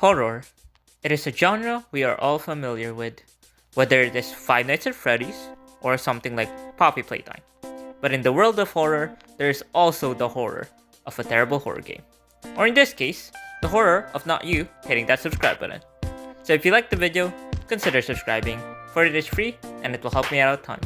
Horror. It is a genre we are all familiar with, whether it is Five Nights at Freddy's or something like Poppy Playtime. But in the world of horror, there is also the horror of a terrible horror game. Or in this case, the horror of not you hitting that subscribe button. So if you liked the video, consider subscribing, for it is free and it will help me out a ton.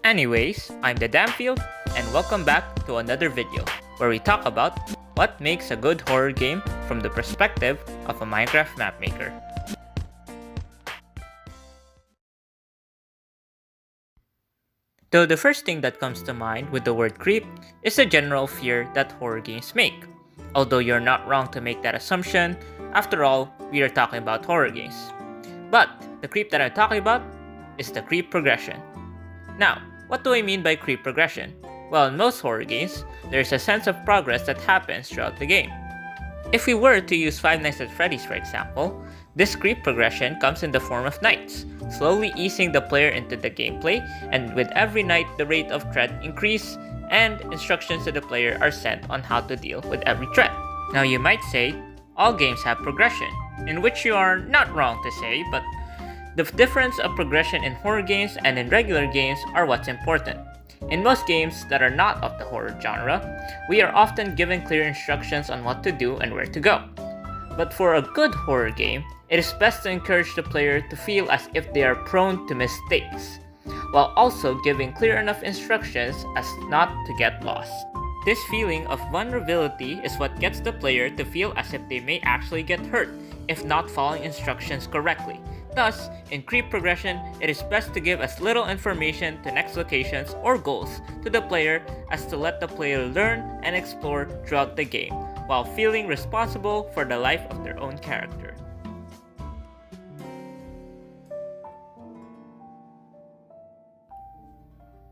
Anyways, I'm the Damfield, and welcome back to another video where we talk about what makes a good horror game from the perspective of a Minecraft mapmaker. Though the first thing that comes to mind with the word creep is the general fear that horror games make. Although you're not wrong to make that assumption, after all, we are talking about horror games. But the creep that I'm talking about is the creep progression. Now, what do I mean by creep progression? Well, in most horror games, there's a sense of progress that happens throughout the game. If we were to use Five Nights at Freddy's for example, this creep progression comes in the form of nights, slowly easing the player into the gameplay, and with every night the rate of threat increase and instructions to the player are sent on how to deal with every threat. Now you might say, all games have progression, in which you are not wrong to say, but the difference of progression in horror games and in regular games are what's important. In most games that are not of the horror genre, we are often given clear instructions on what to do and where to go. But for a good horror game, it is best to encourage the player to feel as if they are prone to mistakes, while also giving clear enough instructions as not to get lost. This feeling of vulnerability is what gets the player to feel as if they may actually get hurt if not following instructions correctly. Thus, in creep progression, it is best to give as little information to next locations or goals to the player as to let the player learn and explore throughout the game, while feeling responsible for the life of their own character.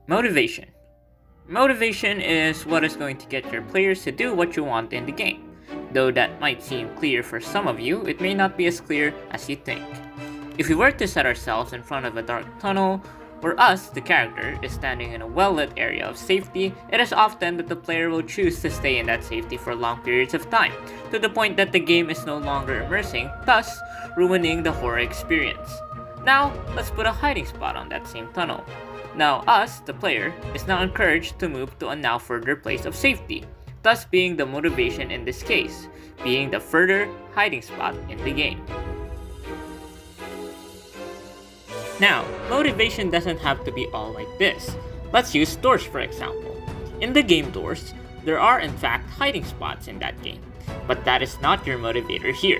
Motivation. Motivation is what is going to get your players to do what you want in the game. Though that might seem clear for some of you, it may not be as clear as you think. If we were to set ourselves in front of a dark tunnel, where us, the character, is standing in a well-lit area of safety, it is often that the player will choose to stay in that safety for long periods of time, to the point that the game is no longer immersing, thus ruining the horror experience. Now, let's put a hiding spot on that same tunnel. Now us, the player, is now encouraged to move to a now further place of safety, thus being the motivation in this case, being the further hiding spot in the game. Now, motivation doesn't have to be all like this. Let's use doors for example. In the game Doors, there are in fact hiding spots in that game, but that is not your motivator here.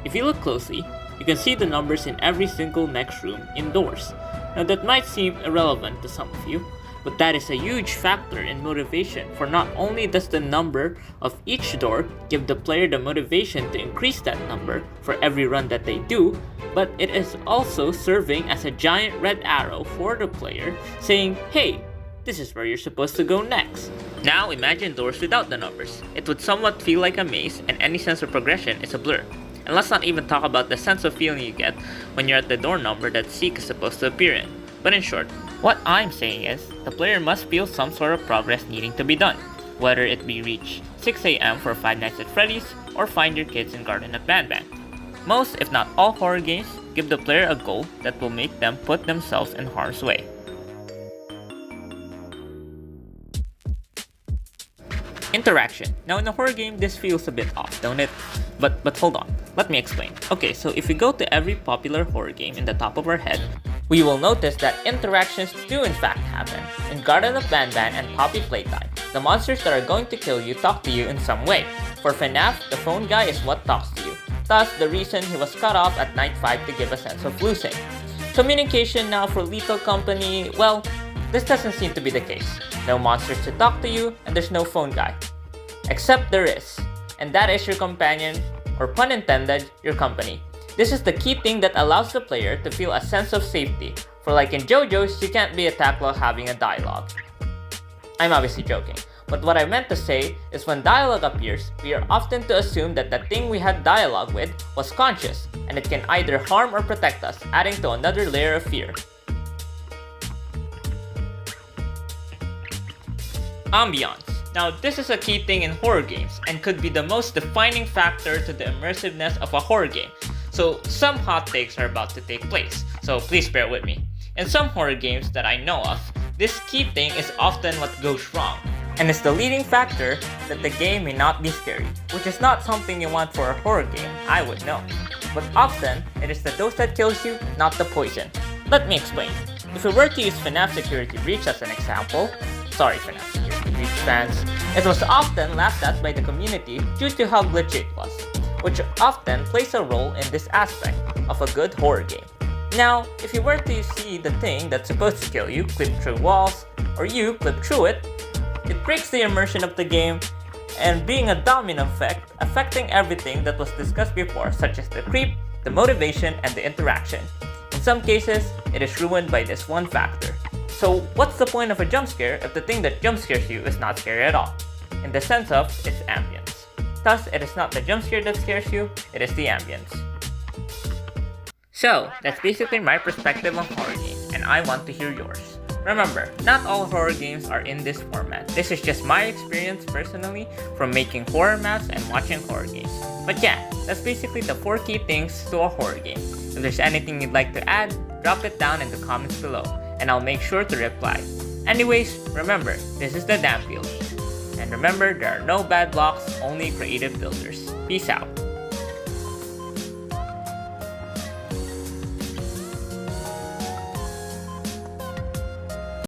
If you look closely, you can see the numbers in every single next room indoors. Now that might seem irrelevant to some of you, but that is a huge factor in motivation, for not only does the number of each door give the player the motivation to increase that number for every run that they do, but it is also serving as a giant red arrow for the player saying, hey, this is where you're supposed to go next. Now imagine doors without the numbers. It would somewhat feel like a maze, and any sense of progression is a blur. And let's not even talk about the sense of feeling you get when you're at the door number that Seek is supposed to appear in. But in short, what I'm saying is, the player must feel some sort of progress needing to be done, whether it be reach 6 AM for Five Nights at Freddy's or find your kids in Garden of Banban. Most, if not all horror games, give the player a goal that will make them put themselves in harm's way. Interaction. Now in a horror game, this feels a bit off, don't it? But hold on, let me explain. Okay, so if we go to every popular horror game in the top of our head, we will notice that interactions do in fact happen. In Garden of Banban and Poppy Playtime, the monsters that are going to kill you talk to you in some way. For FNAF, the phone guy is what talks to you. Thus, the reason he was cut off at night 5 to give a sense of losing. Communication now for Lethal Company, well, this doesn't seem to be the case. No monsters to talk to you, and there's no phone guy. Except there is, and that is your companion, or pun intended, your company. This is the key thing that allows the player to feel a sense of safety, for like in JoJo's, you can't be attacked while having a dialogue. I'm obviously joking, but what I meant to say is when dialogue appears, we are often to assume that the thing we had dialogue with was conscious, and it can either harm or protect us, adding to another layer of fear. Ambience. Now, this is a key thing in horror games and could be the most defining factor to the immersiveness of a horror game. So some hot takes are about to take place, so please bear with me. In some horror games that I know of, this key thing is often what goes wrong, and it's the leading factor that the game may not be scary, which is not something you want for a horror game, I would know. But often, it is the dose that kills you, not the poison. Let me explain. If we were to use FNAF Security Breach as an example, sorry FNAF Security Breach fans, it was often laughed at by the community due to how glitchy it was, which often plays a role in this aspect of a good horror game. Now, if you were to see the thing that's supposed to kill you clip through walls, or you clip through it, it breaks the immersion of the game and being a domino effect, affecting everything that was discussed before, such as the creep, the motivation, and the interaction. In some cases, it is ruined by this one factor. So what's the point of a jump scare if the thing that jump scares you is not scary at all? In the sense of its ambience. Thus, it is not the jump scare that scares you, it is the ambience. So, that's basically my perspective on horror games, and I want to hear yours. Remember, not all horror games are in this format. This is just my experience personally from making horror maps and watching horror games. But yeah, that's basically the 4 key things to a horror game. If there's anything you'd like to add, drop it down in the comments below, and I'll make sure to reply. Anyways, remember, this is the Damn Field. And remember, there are no bad blocks, only creative builders. Peace out.